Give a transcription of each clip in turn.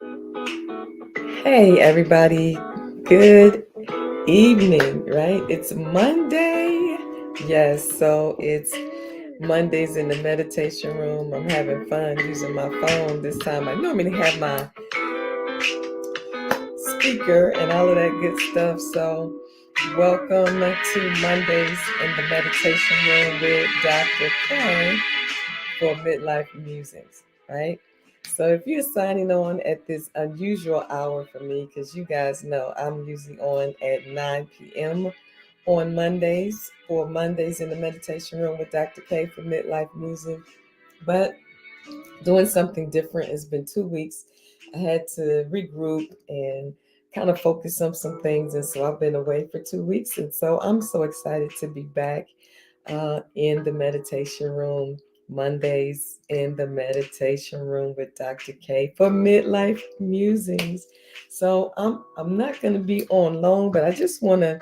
Hey, everybody. Good evening, right? It's Monday. Yes, so it's Mondays in the meditation room. I'm having fun using my phone this time. I normally have my speaker and all of that good stuff. So, welcome to Mondays in the meditation room with Dr. K for Midlife Musings, right? So if you're signing on at this unusual hour for me, because you guys know I'm usually on at 9 p.m. on Mondays for Mondays in the meditation room with Dr. K for Midlife Music, but doing something different. It's been 2 weeks. I had to regroup and kind of focus on some things. And so I've been away for 2 weeks. And so I'm so excited to be back in the meditation room. Mondays in the meditation room with Dr. K for Midlife Musings. So I'm not going to be on long, but I just want to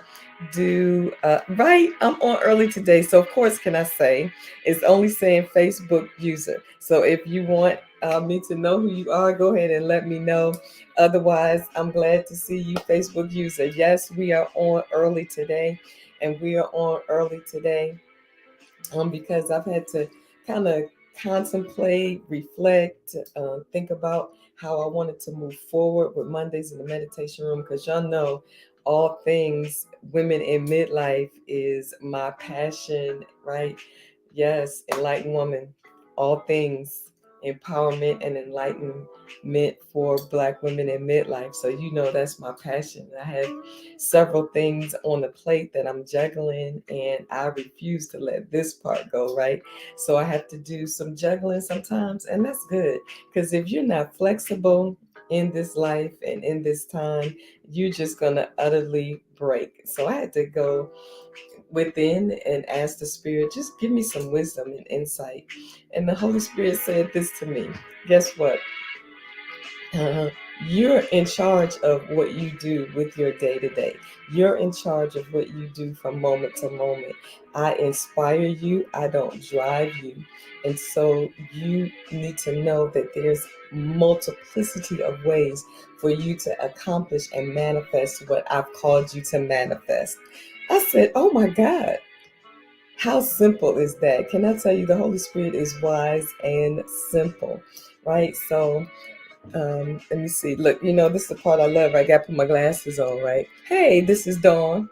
do right. I'm on early today, so of course, can I say it's only saying Facebook user. So if you want me to know who you are, go ahead and let me know. Otherwise, I'm glad to see you, Facebook user. Yes, we are on early today, and we are on early today because I've had to kind of contemplate, reflect, think about how I wanted to move forward with Mondays in the meditation room because y'all know all things women in midlife is my passion, right? Yes, enlightened woman, all things empowerment and enlightenment for Black women in midlife. So, you know, that's my passion. I have several things on the plate that I'm juggling, and I refuse to let this part go, right? So I have to do some juggling sometimes, and that's good because if you're not flexible in this life and in this time, you're just gonna utterly break. So I had to go within and ask the Spirit, just give me some wisdom and insight. And the Holy Spirit said this to me. Guess what? Uh, you're in charge of what you do with your day to day. You're in charge of what you do from moment to moment. I inspire you, I don't drive you. And so you need to know that there's multiplicity of ways for you to accomplish and manifest what I've called you to manifest. I said, oh my God, how simple is that? Can I tell you, the Holy Spirit is wise and simple, right? So, let me see. Look, you know, this is the part I love. I got to put my glasses on, right? Hey, this is Dawn.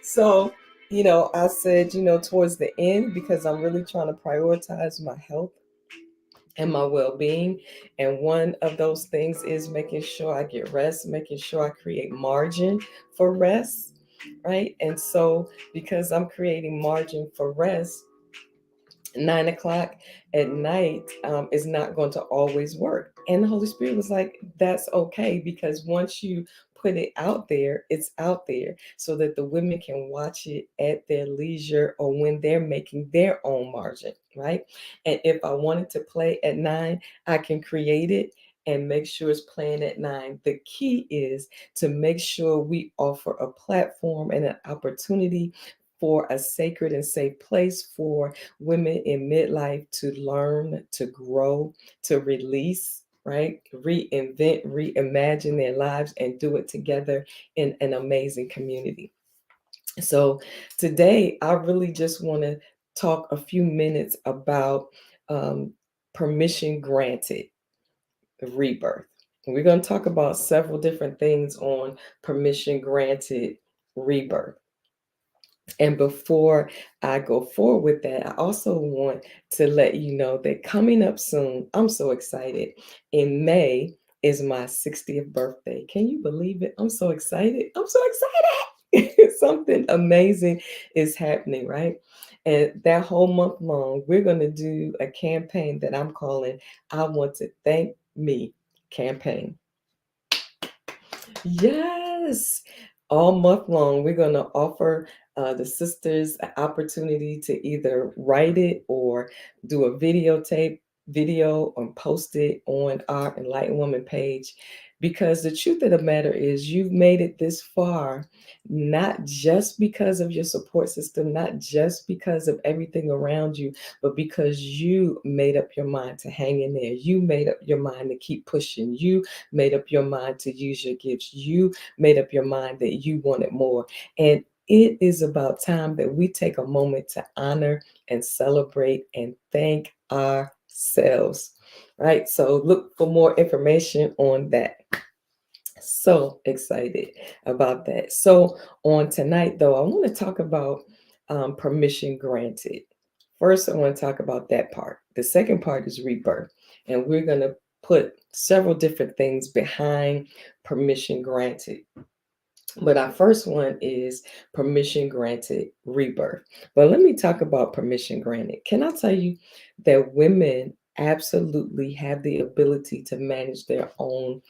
So, you know, I said, you know, towards the end, because I'm really trying to prioritize my health and my well-being, and one of those things is making sure I get rest, making sure I create margin for rest, right? And so, because I'm creating margin for rest, 9 o'clock at night is not going to always work. And the Holy Spirit was like, that's okay, because once you put it out there, it's out there so that the women can watch it at their leisure or when they're making their own margin, right? And if I wanted to play at 9, I can create it and make sure it's playing at 9. The key is to make sure we offer a platform and an opportunity for a sacred and safe place for women in midlife to learn, to grow, to release, right? Reinvent, reimagine their lives and do it together in an amazing community. So today, I really just want to talk a few minutes about um, permission granted rebirth. And we're going to talk about several different things on permission granted rebirth. And before I go forward with that, I also want to let you know that coming up soon, I'm so excited. In May is my 60th birthday. Can you believe it? I'm so excited. I'm so excited. Something amazing is happening, right? And that whole month long, we're going to do a campaign that I'm calling I Want to Thank Me campaign. Yes. All month long, we're going to offer the sisters an opportunity to either write it or do a videotape video and post it on our Enlightened Woman page, because the truth of the matter is you've made it this far, not just because of your support system, not just because of everything around you, but because you made up your mind to hang in there. You made up your mind to keep pushing. You made up your mind to use your gifts. You made up your mind that you wanted more. And it is about time that we take a moment to honor and celebrate and thank ourselves. Right? So look for more information on that. So excited about that. So on tonight, though, I want to talk about permission granted. First, I want to talk about that part. The second part is rebirth. And we're going to put several different things behind permission granted. But our first one is permission granted rebirth. But let me talk about permission granted. Can I tell you that women absolutely have the ability to manage their own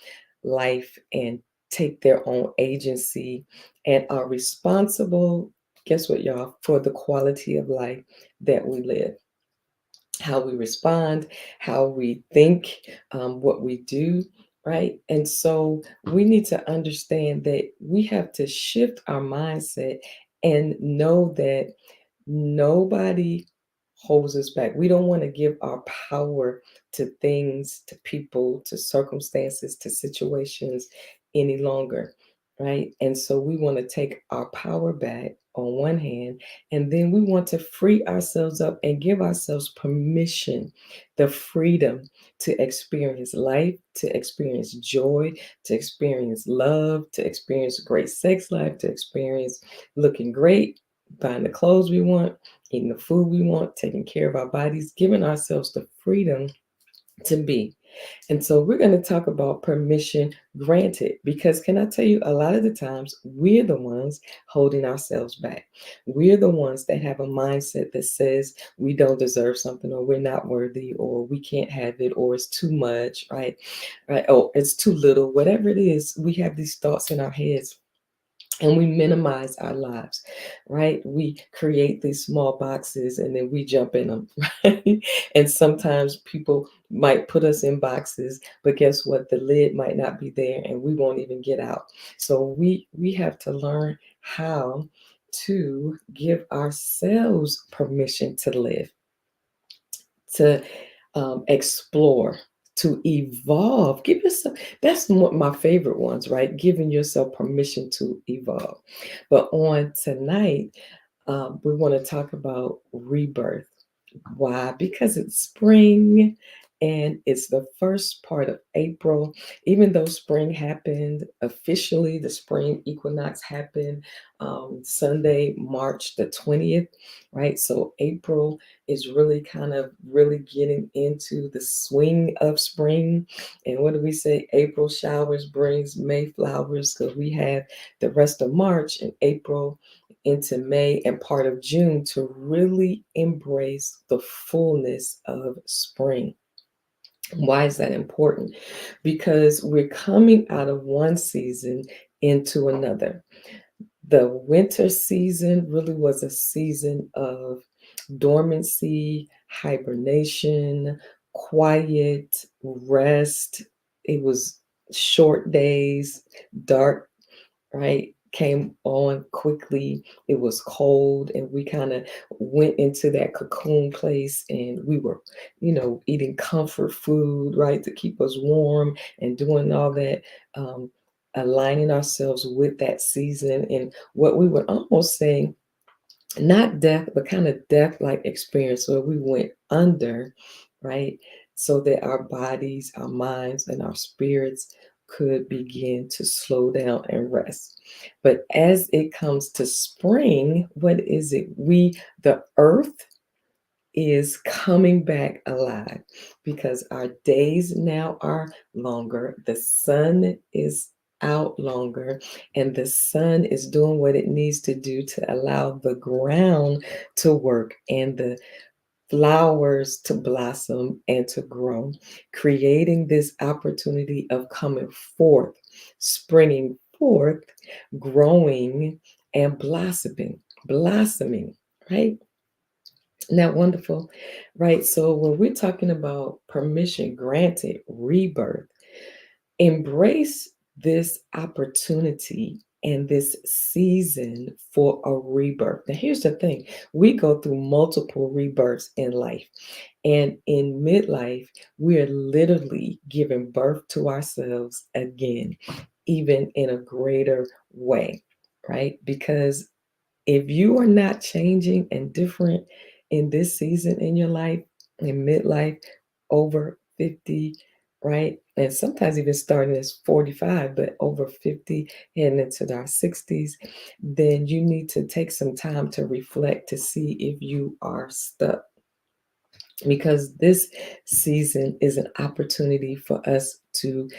life and take their own agency and are responsible, guess what, y'all, for the quality of life that we live, how we respond, how we think, what we do, right? And so we need to understand that we have to shift our mindset and know that nobody holds us back. We don't want to give our power to things, to people, to circumstances, to situations any longer, right? And so we want to take our power back on one hand, and then we want to free ourselves up and give ourselves permission, the freedom to experience life, to experience joy, to experience love, to experience great sex life, to experience looking great, buying the clothes we want, eating the food we want, taking care of our bodies, giving ourselves the freedom to be. And so we're going to talk about permission granted, because can I tell you, a lot of the times we're the ones holding ourselves back. We're the ones that have a mindset that says we don't deserve something, or we're not worthy, or we can't have it, or it's too much, right? Right? Oh, it's too little, whatever it is. We have these thoughts in our heads and we minimize our lives, right? We create these small boxes and then we jump in them, right? And sometimes people might put us in boxes, but guess what? The lid might not be there and we won't even get out. So we have to learn how to give ourselves permission to live, to explore, to evolve. Give yourself, that's my favorite ones, right? Giving yourself permission to evolve. But on tonight, we want to talk about rebirth. Why? Because it's spring and it's the first part of April. Even though spring happened officially, the spring equinox happened Sunday, March the 20th, right? So April is really kind of really getting into the swing of spring. And what do we say? April showers brings May flowers. So we have the rest of March and April into May and part of June to really embrace the fullness of spring. Why is that important? Because we're coming out of one season into another. The winter season really was a season of dormancy, hibernation, quiet, rest. It was short days, dark, right? Came on quickly. It was cold, and we kind of went into that cocoon place, and we were, eating comfort food, right, to keep us warm and doing all that, aligning ourselves with that season and what we would almost say not death, but kind of death like experience where we went under, right? So that our bodies, our minds, and our spirits could begin to slow down and rest. But as it comes to spring, what is it? The earth is coming back alive because our days now are longer. The sun is out longer, and the sun is doing what it needs to do to allow the ground to work and the flowers to blossom and to grow, creating this opportunity of coming forth, springing forth, growing, and blossoming, right? Isn't that wonderful? Right. So when we're talking about permission granted, rebirth, embrace this opportunity and this season for a rebirth. Now, here's the thing, we go through multiple rebirths in life. And in midlife, we are literally giving birth to ourselves again, even in a greater way, right? Because if you are not changing and different in this season in your life, in midlife, over 50, right? And sometimes even starting as 45, but over 50, heading into our 60s, then you need to take some time to reflect to see if you are stuck, because this season is an opportunity for us to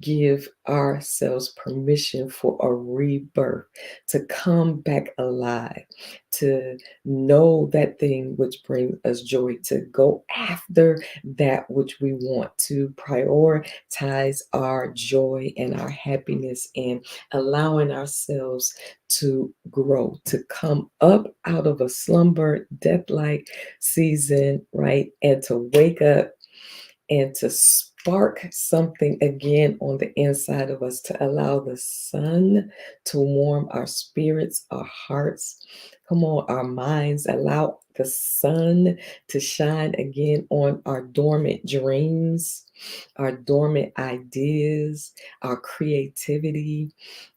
give ourselves permission for a rebirth, to come back alive, to know that thing which brings us joy, to go after that which we want, to prioritize our joy and our happiness, and allowing ourselves to grow, to come up out of a slumber, death like season, right? And to wake up and to spark something again on the inside of us, to allow the sun to warm our spirits, our hearts, come on, our minds, allow the sun to shine again on our dormant dreams, our dormant ideas, our creativity,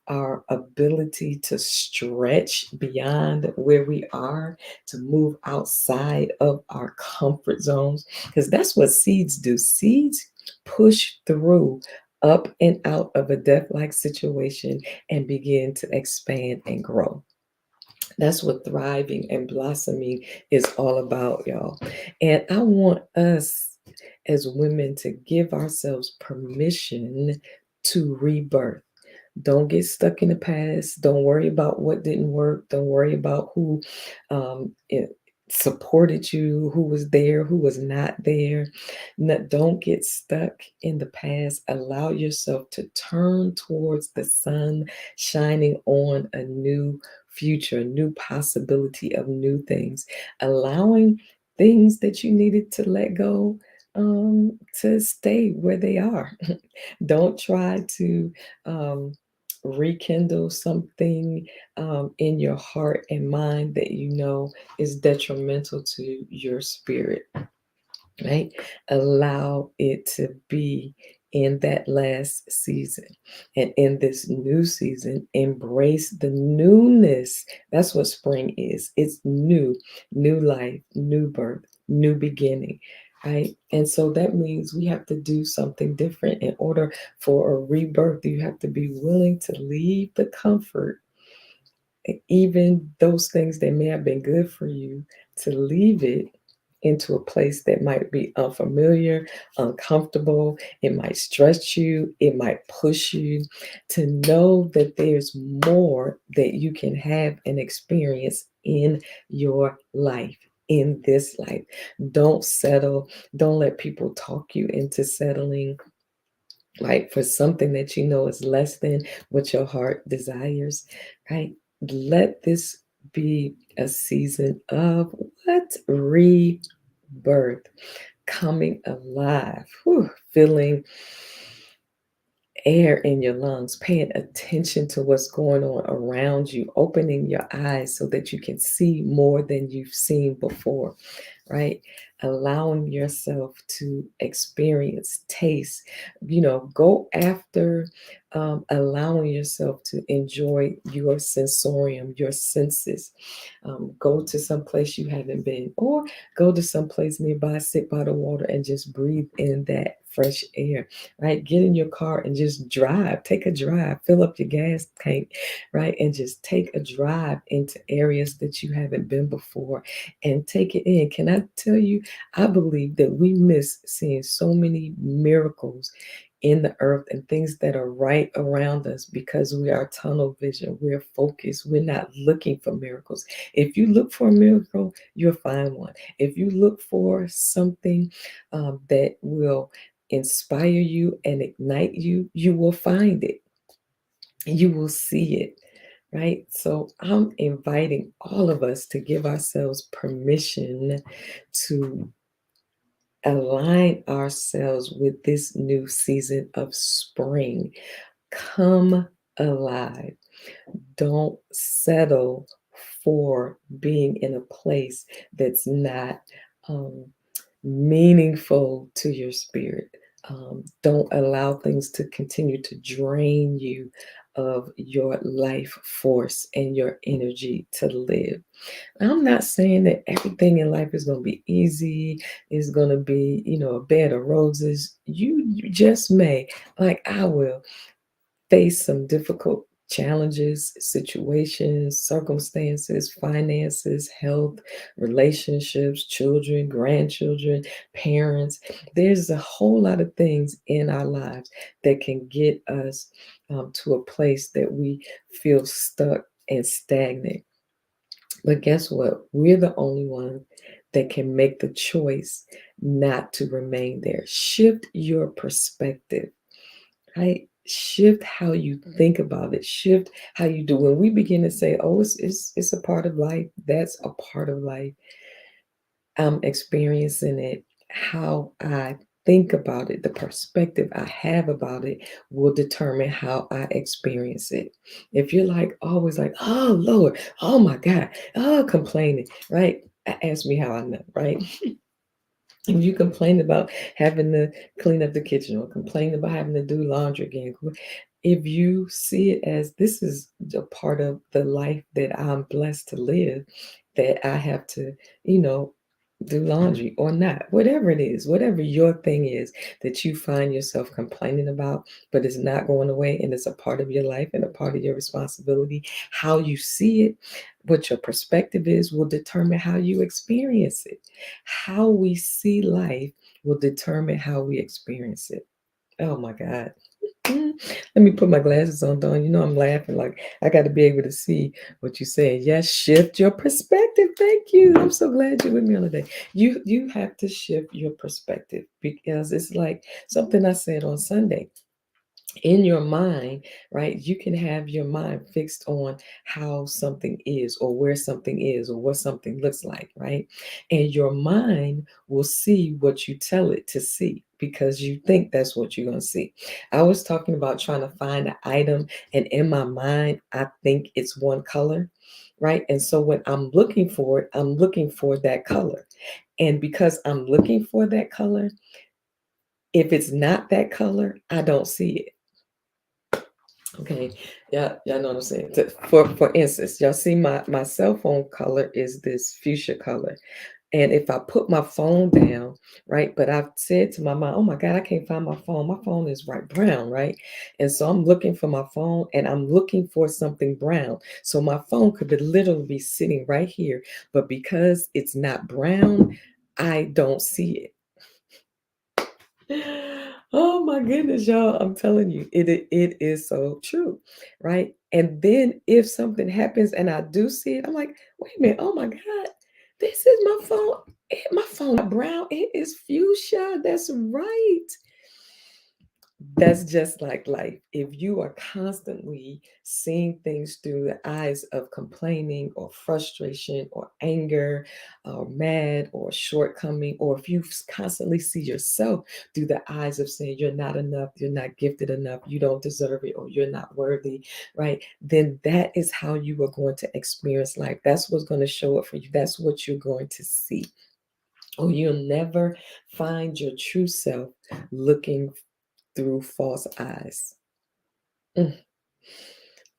our ability to stretch beyond where we are, to move outside of our comfort zones, because that's what seeds do. Seeds push through up and out of a death like situation and begin to expand and grow. That's what thriving and blossoming is all about, y'all. And I want us as women to give ourselves permission to rebirth. Don't get stuck in the past. Don't worry about what didn't work. Don't worry about who it supported you, who was there, who was not there. Don't get stuck in the past. Allow yourself to turn towards the sun shining on a new future, a new possibility of new things, allowing things that you needed to let go to stay where they are. Don't try to um, rekindle something in your heart and mind that you know is detrimental to your spirit, right? Allow it to be in that last season. And in this new season, embrace the newness. That's what spring is. It's new, new life, new birth, new beginning. Right. And so that means we have to do something different. In order for a rebirth, you have to be willing to leave the comfort, even those things that may have been good for you, to leave it into a place that might be unfamiliar, uncomfortable. It might stretch you, it might push you, to know that there's more that you can have and experience in your life. In this life, don't settle. Don't let people talk you into settling, right, for something that you know is less than what your heart desires, right? Let this be a season of what? Rebirth, coming alive, feeling air in your lungs, paying attention to what's going on around you, opening your eyes so that you can see more than you've seen before, right? Allowing yourself to experience, taste, go after, allowing yourself to enjoy your sensorium, your senses. Go to some place you haven't been, or go to some place nearby, sit by the water and just breathe in that fresh air, right? Get in your car and just drive, take a drive, fill up your gas tank, right? And just take a drive into areas that you haven't been before and take it in. Can I tell you, I believe that we miss seeing so many miracles in the earth and things that are right around us because we are tunnel vision, we're focused, we're not looking for miracles. If you look for a miracle, you'll find one. If you look for something that will inspire you and ignite you, you will find it. You will see it, right? So I'm inviting all of us to give ourselves permission to align ourselves with this new season of spring. Come alive. Don't settle for being in a place that's not um, meaningful to your spirit. Don't allow things to continue to drain you of your life force and your energy to live. I'm not saying that everything in life is going to be easy, is going to be, a bed of roses. You just may, like I will, face some difficult challenges, situations, circumstances, finances, health, relationships, children, grandchildren, parents. There's a whole lot of things in our lives that can get us to a place that we feel stuck and stagnant. But guess what? We're the only ones that can make the choice not to remain there. Shift your perspective, right? Shift how you think about it. Shift how you do. When we begin to say, "Oh, it's a part of life," that's a part of life. I'm experiencing it. How I think about it, the perspective I have about it will determine how I experience it. If you're like always like, "Oh Lord, oh my God, oh," complaining, right? Ask me how I know, right? If you complain about having to clean up the kitchen or complain about having to do laundry again, if you see it as this is a part of the life that I'm blessed to live, that I have to, you know, do laundry or not, whatever it is, whatever your thing is that you find yourself complaining about, but it's not going away and it's a part of your life and a part of your responsibility, how you see it, what your perspective is will determine how you experience it. How we see life will determine how we experience it. Oh my God. Mm. Let me put my glasses on, Dawn. You know I'm laughing like I got to be able to see what you're saying. Yes, shift your perspective. Thank you. I'm so glad you're with me on the day. You have to shift your perspective because it's like something I said on Sunday in your mind, right? You can have your mind fixed on how something is, or where something is, or what something looks like, right? And your mind will see what you tell it to see because you think that's what you're going to see. I was talking about trying to find an item, and in my mind, I think it's one color, right? And so when I'm looking for it, I'm looking for that color. And because I'm looking for that color, if it's not that color, I don't see it. Okay, yeah, y'all know what I'm saying. For instance, y'all see my cell phone color is this fuchsia color, and if I put my phone down, right, but I've said to my mom, "Oh my God, I can't find my phone. My phone is right brown, right?" And so I'm looking for my phone, and I'm looking for something brown. So my phone could be literally be sitting right here, but because it's not brown, I don't see it. Oh my goodness, y'all. I'm telling you, it is so true, right? And then if something happens and I do see it, I'm like, wait a minute, oh my God, this is my phone. My phone not brown, it is fuchsia. That's right. That's just like life. If you are constantly seeing things through the eyes of complaining or frustration or anger or mad or shortcoming, or if you constantly see yourself through the eyes of saying you're not enough, you're not gifted enough, you don't deserve it, or you're not worthy, right? Then that is how you are going to experience life. That's what's going to show up for you. That's what you're going to see. Or you'll never find your true self looking through false eyes. Mm.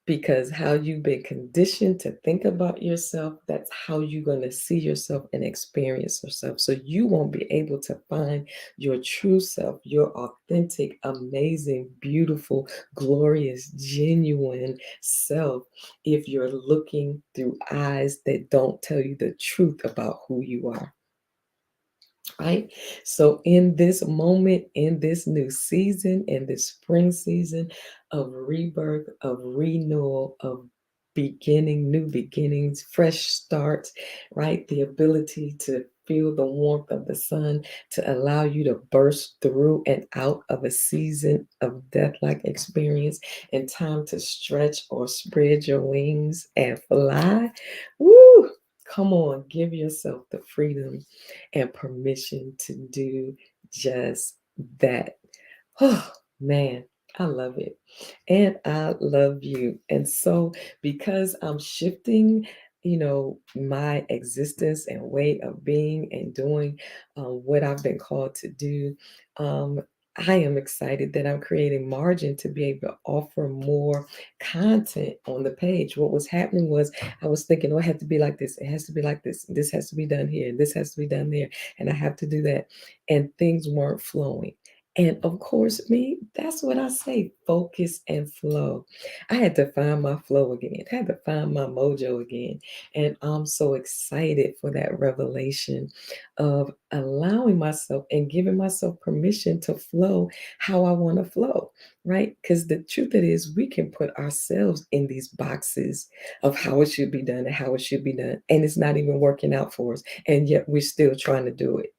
Because how you've been conditioned to think about yourself, that's how you're going to see yourself and experience yourself. So you won't be able to find your true self, your authentic, amazing, beautiful, glorious, genuine self if you're looking through eyes that don't tell you the truth about who you are. Right? So, in this moment, in this new season, in this spring season of rebirth, of renewal, of beginning, new beginnings, fresh starts, right? The ability to feel the warmth of the sun to allow you to burst through and out of a season of death-like experience and time to stretch or spread your wings and fly. Woo! Come on, give yourself the freedom and permission to do just that. Oh, man, I love it. And I love you. And so, because I'm shifting, my existence and way of being and doing what I've been called to do, um, I am excited that I'm creating margin to be able to offer more content on the page. What was happening was I was thinking, oh, it had to be like this. It has to be like this. This has to be done here. This has to be done there. And I have to do that. And things weren't flowing. And of course, me, that's what I say, focus and flow. I had to find my flow again, had to find my mojo again. And I'm so excited for that revelation of allowing myself and giving myself permission to flow how I want to flow, right? Because the truth it is, we can put ourselves in these boxes of how it should be done and how it should be done. And it's not even working out for us. And yet we're still trying to do it.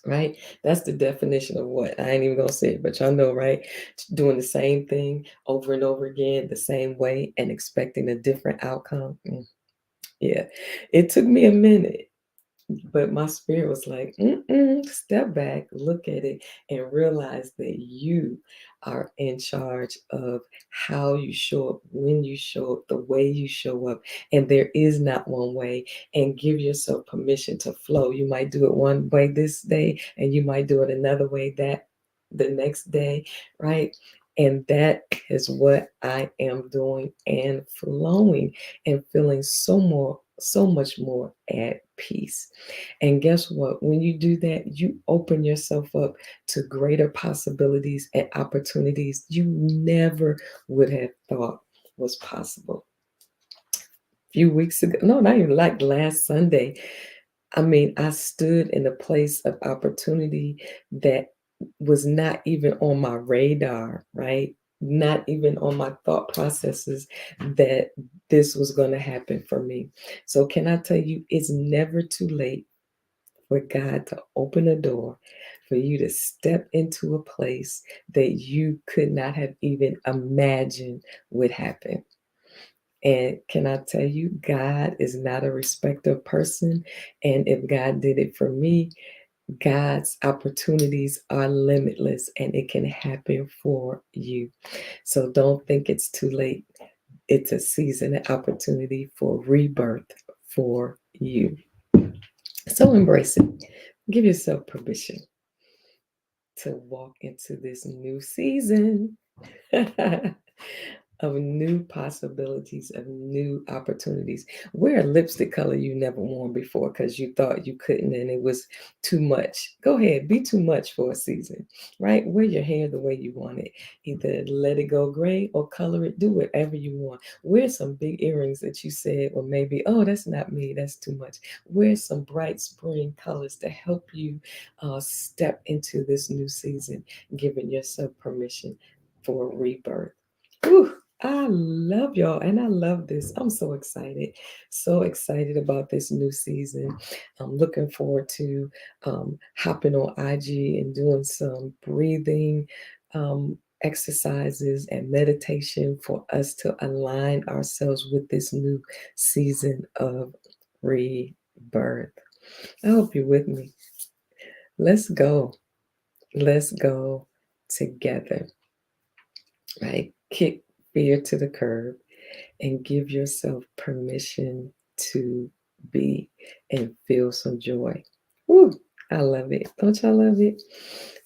Right? That's the definition of what I ain't even gonna say it, but y'all know, right? Doing the same thing over and over again, the same way, and expecting a different outcome. Yeah, it took me a minute, but my spirit was like, step back, look at it, and realize that you are in charge of how you show up, when you show up, the way you show up. And there is not one way. And give yourself permission to flow. You might do it one way this day, and you might do it another way that the next day, right? And that is what I am doing and flowing and feeling so much more at peace. And guess what? When you do that, you open yourself up to greater possibilities and opportunities you never would have thought was possible. A few weeks ago, no, not even like last Sunday, I mean, I stood in a place of opportunity that was not even on my radar, right? Not even on my thought processes that this was going to happen for me. So, can I tell you, it's never too late for God to open a door for you to step into a place that you could not have even imagined would happen. And can I tell you, God is not a respecter of person. And if God did it for me, God's opportunities are limitless and it can happen for you. So don't think it's too late. It's a season and opportunity for rebirth for you. So embrace it. Give yourself permission to walk into this new season. Of new possibilities, of new opportunities. Wear a lipstick color you never worn before because you thought you couldn't and it was too much. Go ahead, be too much for a season, right? Wear your hair the way you want it. Either let it go gray or color it, do whatever you want. Wear some big earrings that you said, or maybe, oh, that's not me, that's too much. Wear some bright spring colors to help you step into this new season, giving yourself permission for rebirth. Whew, I love y'all and I love this. I'm so excited about this new season. I'm looking forward to hopping on IG and doing some breathing exercises and meditation for us to align ourselves with this new season of rebirth. I hope you're with me. Let's go. Let's go together. Right? Kick fear to the curb and give yourself permission to be and feel some joy. Woo, I love it. Don't y'all love it?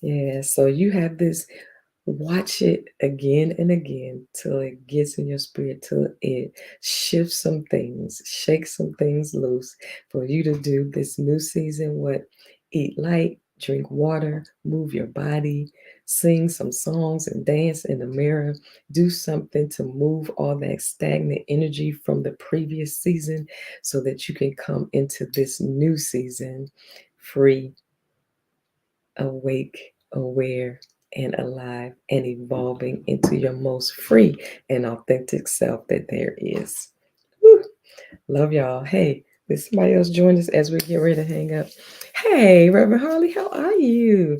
Yeah, so you have this, watch it again and again till it gets in your spirit, till it shifts some things, shakes some things loose for you to do this new season. What? Eat light, drink water, move your body, sing some songs and dance in the mirror. Do something to move all that stagnant energy from the previous season so that you can come into this new season free, awake, aware, and alive, and evolving into your most free and authentic self that there is. Woo. Love y'all. Hey, Did somebody else join us as we get ready to hang up? Hey, Reverend Harley, how are you?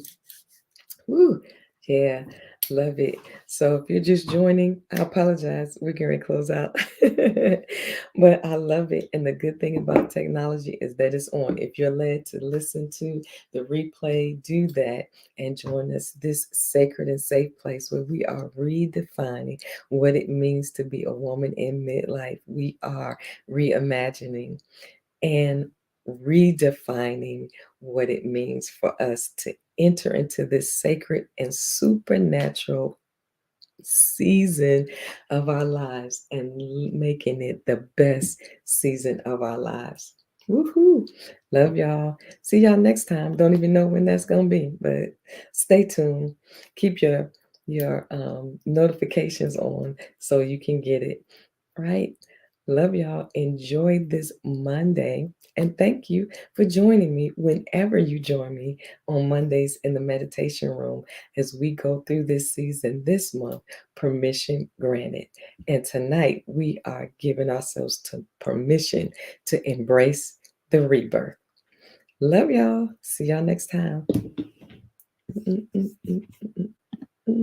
Woo. Yeah, love it. So if you're just joining, I apologize. We're going to close out. But I love it. And the good thing about technology is that it's on. If you're led to listen to the replay, do that and join us this sacred and safe place where we are redefining what it means to be a woman in midlife. We are reimagining and redefining what it means for us to enter into this sacred and supernatural season of our lives and making it the best season of our lives. Woohoo! Love y'all. See y'all next time. Don't even know when that's gonna be, but stay tuned. Keep your notifications on so you can get it. Right? Love y'all. Enjoy this Monday. And thank you for joining me whenever you join me on Mondays in the meditation room as we go through this season this month. Permission granted. And tonight we are giving ourselves to permission to embrace the rebirth. Love y'all. See y'all next time.